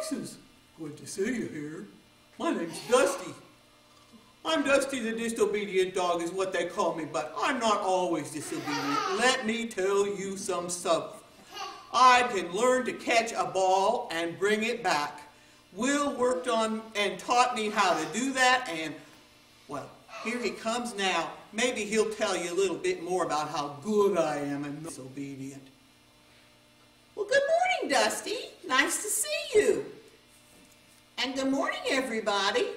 sacrifices. Good to see you here. My name's Dusty. I'm Dusty the disobedient dog is what they call me, but I'm not always disobedient. Let me tell you some stuff. I can learn to catch a ball and bring it back. Will worked on and taught me how to do that, and, well, here he comes now. Maybe he'll tell you a little bit more about how good I am and disobedient. Well, good morning, Dusty. Nice to see you. And good morning, everybody.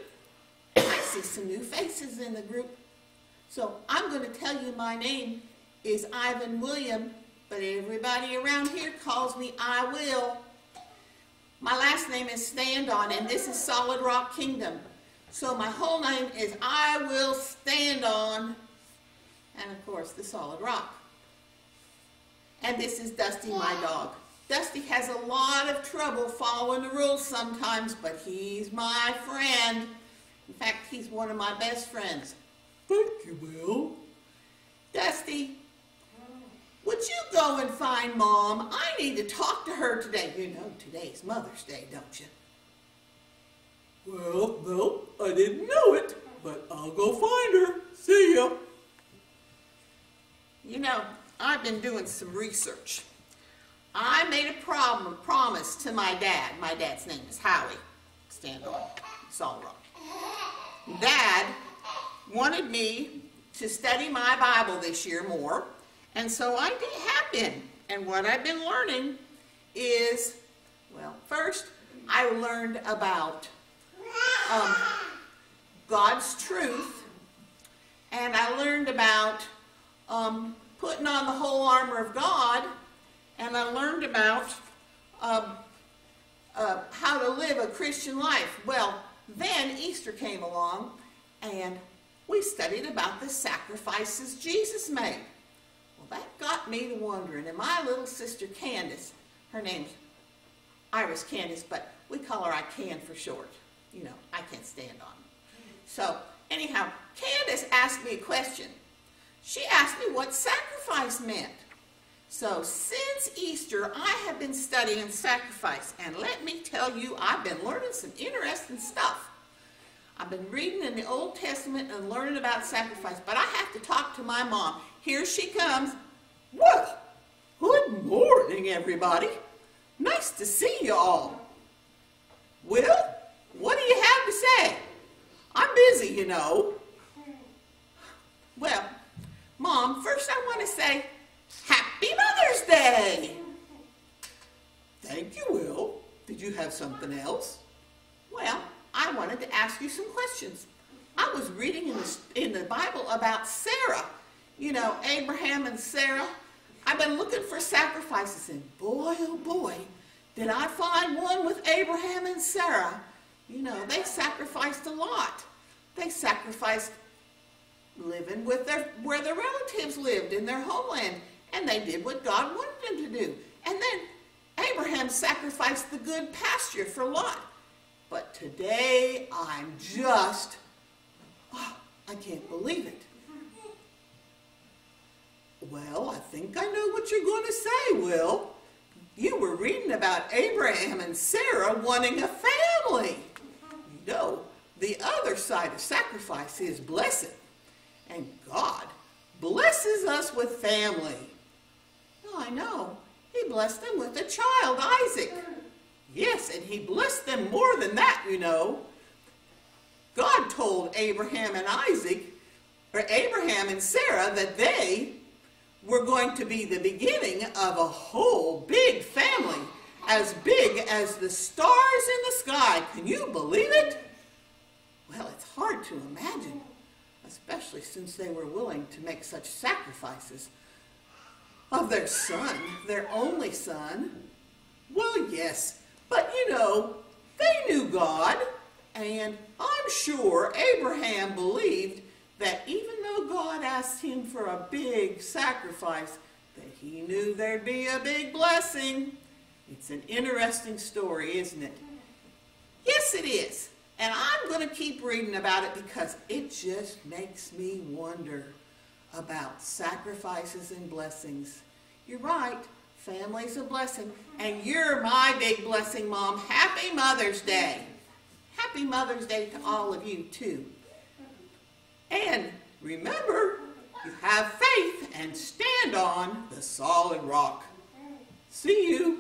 I see some new faces in the group. So I'm going to tell you my name is Ivan William, but everybody around here calls me I Will. My last name is Stand On, and this is Solid Rock Kingdom. So my whole name is I Will Stand On, and of course the Solid Rock. And this is Dusty, my dog. Dusty has a lot of trouble following the rules sometimes, but he's my friend. In fact, he's one of my best friends. Thank you, Will. Dusty, would you go and find Mom? I need to talk to her today. You know, today's Mother's Day, don't you? Well, I didn't know it, but I'll go find her. See ya. You know, I've been doing some research. I made a promise to my dad. My dad's name is Howie. Stand on. Solid Rock. Dad wanted me to study my Bible this year more, and so I have been. And what I've been learning is, well, first I learned about God's truth, and I learned about putting on the whole armor of God, and I learned about how to live a Christian life. Well, then Easter came along, and we studied about the sacrifices Jesus made. Well, that got me to wondering, and my little sister Candace, her name's Iris Candace, but we call her I Can for short. You know, I can't stand on. So, anyhow, Candace asked me a question. She asked me what sacrifice meant. So, since Easter, I have been studying sacrifice, and let me tell you, I've been learning some interesting stuff. I've been reading in the Old Testament and learning about sacrifice, but I have to talk to my mom. Here she comes. Well, good morning, everybody. Nice to see you all. Will, what do you have to say? I'm busy, you know. Well, Mom, first I want to say, Happy Mother's Day! Thank you, Will. Did you have something else? Well, I wanted to ask you some questions. I was reading in the Bible about Sarah. You know, Abraham and Sarah. I've been looking for sacrifices, and boy, oh boy, did I find one with Abraham and Sarah. You know, they sacrificed a lot. They sacrificed living with where their relatives lived in their homeland. And they did what God wanted them to do. And then Abraham sacrificed the good pasture for Lot. But today, I'm just, I can't believe it. Well, I think I know what you're going to say, Will. You were reading about Abraham and Sarah wanting a family. You know, the other side of sacrifice is blessing. And God blesses us with family. I know. He blessed them with a child, Isaac. Yes, and he blessed them more than that, you know. God told Abraham and Abraham and Sarah that they were going to be the beginning of a whole big family, as big as the stars in the sky. Can you believe it? Well, it's hard to imagine, especially since they were willing to make such sacrifices of their son, their only son. Well, yes, but you know, they knew God, and I'm sure Abraham believed that even though God asked him for a big sacrifice, that he knew there'd be a big blessing. It's an interesting story, isn't it? Yes, it is. And I'm going to keep reading about it because it just makes me wonder about sacrifices and blessings. You're right. Family's a blessing, and you're my big blessing, Mom. Happy Mother's Day. Happy Mother's Day to all of you, too. And remember, you have faith and stand on the solid rock. See you.